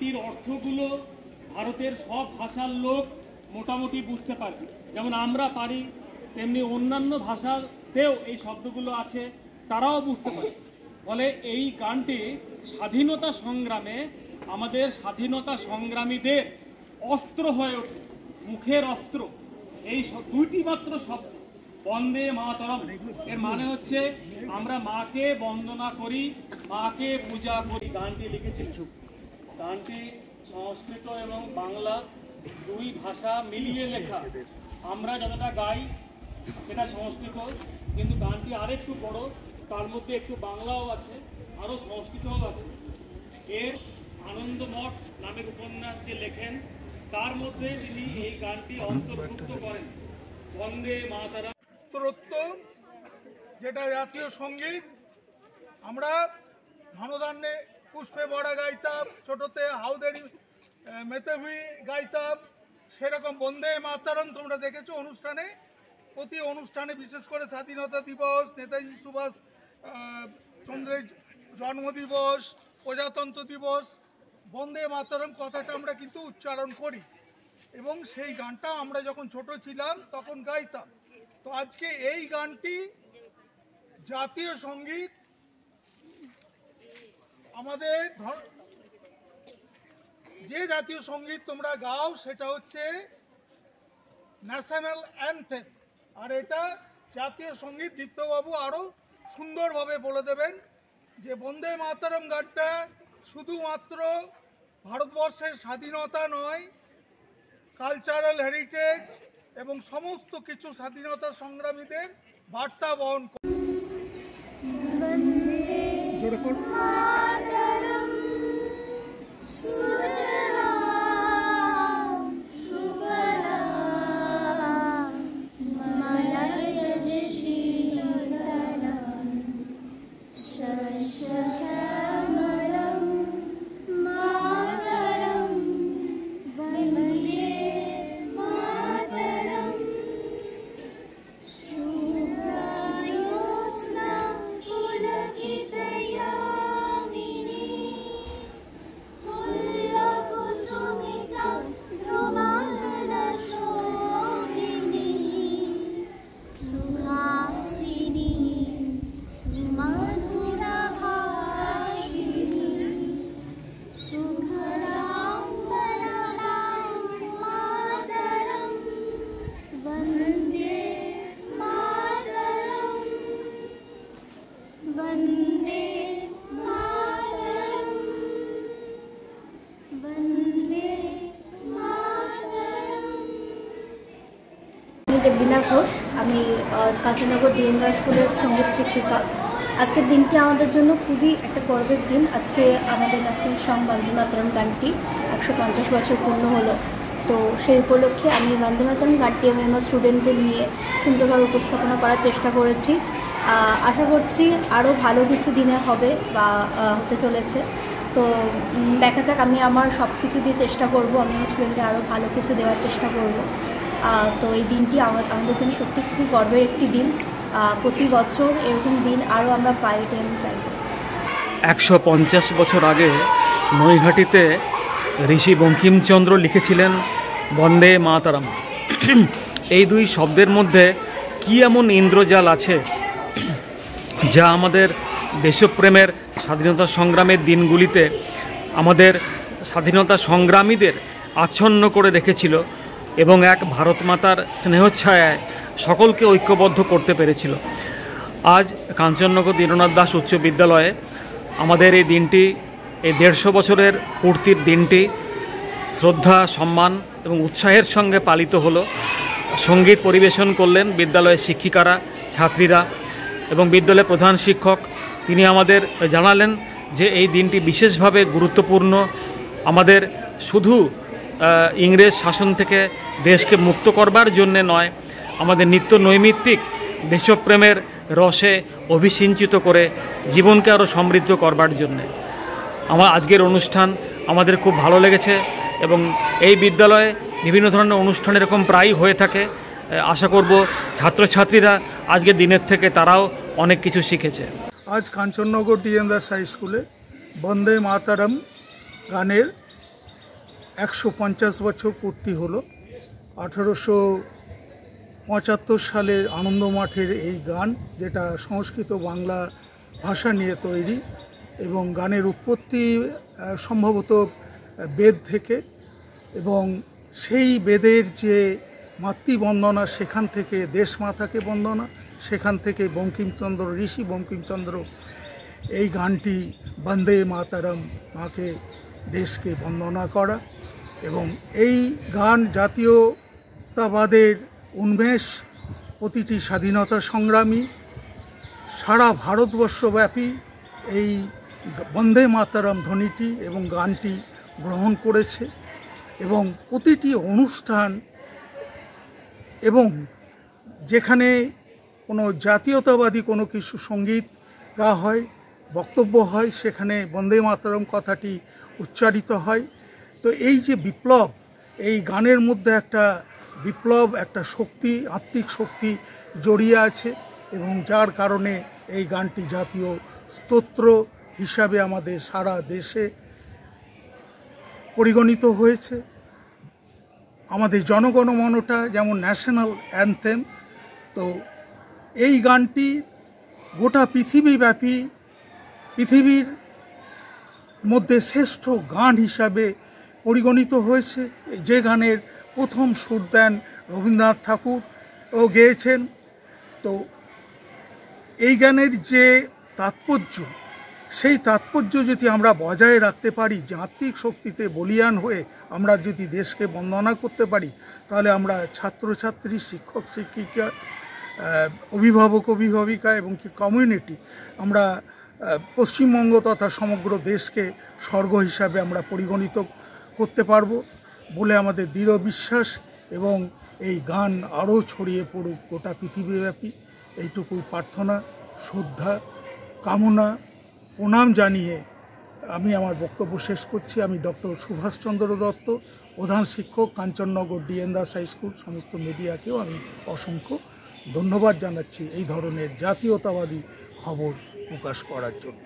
গানটির অর্থগুলো ভারতের সব ভাষার লোক মোটামুটি বুঝতে পারবে, যেমন আমরা পারি তেমনি অন্যান্য ভাষাতেও এই শব্দগুলো আছে, তারাও বুঝতে পারে। ফলে এই গানটি স্বাধীনতা সংগ্রামে আমাদের স্বাধীনতা সংগ্রামীদের অস্ত্র হয়ে ওঠে, মুখের অস্ত্র। এই দুইটি মাত্র শব্দ, বন্দে মাতরম, এর মানে হচ্ছে আমরা মাকে বন্দনা করি, মাকে পূজা করি। গানটি লিখেছেন, গানটি সংস্কৃত এবং বাংলা দুই ভাষা মিলিয়ে লেখা। আমরা যতটা গাই সেটা সংস্কৃত, কিন্তু গানটি আরেকটু বড়, তার মধ্যে একটু বাংলাও আছে, আরও সংস্কৃতও আছে। এর আনন্দমঠ নামের উপন্যাস যে লেখেন তার মধ্যে তিনি এই গানটি অন্তর্ভুক্ত করেন, বন্দে মাতরম। যেটা জাতীয় সঙ্গীত, আমরা ধনধান্যে পুষ্পে বড়া গাইতাম, ছোটতে হাউদেরি মেতেভি গাইতাম, সেরকম বন্দে মাতরম তোমরা দেখেছো অনুষ্ঠানে, প্রতি অনুষ্ঠানে, বিশেষ করে স্বাধীনতা দিবস, নেতাজি সুভাষ চন্দ্রের জন্মদিবস, প্রজাতন্ত্র দিবস, বন্দে মাতরম কথাটা আমরা কিন্তু উচ্চারণ করি, এবং সেই গানটা আমরা যখন ছোট ছিলাম তখন গাইতাম। তো আজকে এই গানটি জাতীয় সঙ্গীত, আমাদের যে জাতীয় সঙ্গীত তোমরা গাও সেটা হচ্ছে ন্যাশনাল অ্যানথেম, আর এটা জাতীয় সঙ্গীত। দীপ্তবাবু আরও সুন্দরভাবে বলে দেবেন যে বন্দে মাতরম গানটা শুধুমাত্র ভারতবর্ষের স্বাধীনতা নয়, কালচারাল হেরিটেজ এবং সমস্ত কিছু স্বাধীনতা সংগ্রামীদের বার্তা বহন করে। দেবলীনা ঘোষ, আমি কাঞ্চননগর ডিএন স্কুলের সঙ্গীত শিক্ষিকা। আজকের দিনটি আমাদের জন্য খুবই একটা গর্বের দিন। আজকে আমাদের ন্যাশনাল সং বন্দে মাতরম গানটি 150 বছর পূর্ণ হলো। তো সেই উপলক্ষে আমি বন্দে মাতরম গানটি আমি আমার স্টুডেন্টদের নিয়ে সুন্দরভাবে উপস্থাপনা করার চেষ্টা করেছি। আশা করছি আরও ভালো কিছু দিনে হবে বা হতে চলেছে। তো দেখা যাক, আমি আমার সব কিছু দিয়ে চেষ্টা করব, আমি আমার স্টুডেন্টকে আরও ভালো কিছু দেওয়ার চেষ্টা করব। তো এই দিনটি আমাদের জন্য সত্যি খুবই গর্বের একটি দিন। প্রতি বছর এরকম দিন আরও আমরা পাই, এটাই আমি চাইব। 150 বছর আগে নৈহাটিতে ঋষি বঙ্কিমচন্দ্র লিখেছিলেন বন্দে মাতরম। এই দুই শব্দের মধ্যে কী এমন ইন্দ্রজাল আছে যা আমাদের দেশপ্রেমের স্বাধীনতা সংগ্রামের দিনগুলিতে আমাদের স্বাধীনতা সংগ্রামীদের আচ্ছন্ন করে রেখেছিল এবং এক ভারত মাতার স্নেহচ্ছায়ায় সকলকে ঐক্যবদ্ধ করতে পেরেছিল। আজ কাঞ্চননগর দীননাথ দাস উচ্চ বিদ্যালয়ে আমাদের এই দিনটি, এই 150 বছরের পূর্তির দিনটি শ্রদ্ধা, সম্মান এবং উৎসাহের সঙ্গে পালিত হলো। সঙ্গীত পরিবেশন করলেন বিদ্যালয়ের শিক্ষিকারা, ছাত্রীরা এবং বিদ্যালয়ের প্রধান শিক্ষক। তিনি আমাদের জানালেন যে এই দিনটি বিশেষভাবে গুরুত্বপূর্ণ, আমাদের শুধু ইংরেজ শাসন থেকে দেশকে মুক্ত করবার জন্যে নয়, আমাদের নিত্য নৈমিত্তিক দেশপ্রেমের রসে অভিসিঞ্চিত করে জীবনকে আরও সমৃদ্ধ করবার জন্যে। আমার আজকের অনুষ্ঠান আমাদের খুব ভালো লেগেছে এবং এই বিদ্যালয়ে বিভিন্ন ধরনের অনুষ্ঠান এরকম প্রায়ই হয়ে থাকে। আশা করব ছাত্রছাত্রীরা আজকের দিনের থেকে তারাও অনেক কিছু শিখেছে। আজ কাঞ্চননগর ডিএন দাস হাই স্কুলে বন্দে মাতরম গানের 150 বছর পূর্তি হলো। 1875 সালের আনন্দ মাঠের এই গান, যেটা সংস্কৃত বাংলা ভাষা নিয়ে তৈরি, এবং গানের উৎপত্তি সম্ভবত বেদ থেকে, এবং সেই বেদের যে মাতৃবন্দনা, সেখান থেকে দেশমাতাকে বন্দনা, সেখান থেকে বঙ্কিমচন্দ্র, ঋষি বঙ্কিমচন্দ্র এই গানটি বন্দে মাতরম, মাকে দেশকে বন্দনা করা। এবং এই গান জাতীয়তাবাদের উন্মেষ, প্রতিটি স্বাধীনতা সংগ্রামী সারা ভারতবর্ষব্যাপী এই বন্দে মাতরম ধ্বনিটি এবং গানটি গ্রহণ করেছে, এবং প্রতিটি অনুষ্ঠান এবং যেখানে কোনো জাতীয়তাবাদী কোনো কিছু সঙ্গীত গাওয়া হয়, বক্তব্য হয়, সেখানে বন্দে মাতরম কথাটি উচ্চারিত হয়। তো এই যে বিপ্লব, এই গানের মধ্যে একটা বিপ্লব, একটা শক্তি, আত্মিক শক্তি জড়িয়ে আছে, এবং যার কারণে এই গানটি জাতীয় স্তোত্র হিসাবে আমাদের সারা দেশে পরিগণিত হয়েছে। আমাদের জনগণমনটা যেমন ন্যাশনাল অ্যানথেম, তো এই গানটি গোটা পৃথিবীব্যাপী, পৃথিবীর মধ্যে শ্রেষ্ঠ গান হিসাবে পরিগণিত হয়েছে। যে গানের প্রথম সুর দেন রবীন্দ্রনাথ ঠাকুর ও গেয়েছেন। তো এই গানের যে তাৎপর্য, সেই তাৎপর্য যদি আমরা বজায় রাখতে পারি, যে আত্মিক শক্তিতে বলীয়ান হয়ে আমরা যদি দেশকে বন্দনা করতে পারি, তাহলে আমরা ছাত্রছাত্রী, শিক্ষক শিক্ষিকা, অভিভাবক অভিভাবিকা এবং কি কমিউনিটি, আমরা পশ্চিমবঙ্গ তথা সমগ্র দেশকে স্বর্গ হিসাবে আমরা পরিগণিত করতে পারবো বলে আমাদের দৃঢ় বিশ্বাস। এবং এই গান আরও ছড়িয়ে পড়ুক গোটা পৃথিবীব্যাপী, এইটুকুই প্রার্থনা, শ্রদ্ধা, কামনা, প্রণাম জানিয়ে আমি আমার বক্তব্য শেষ করছি। আমি ডক্টর সুভাষচন্দ্র দত্ত, প্রধান শিক্ষক, Kanchannagar DN Das high school. সমস্ত মিডিয়াকেও আমি অসংখ্য ধন্যবাদ জানাচ্ছি এই ধরনের জাতীয়তাবাদী খবর প্রকাশ করার জন্য।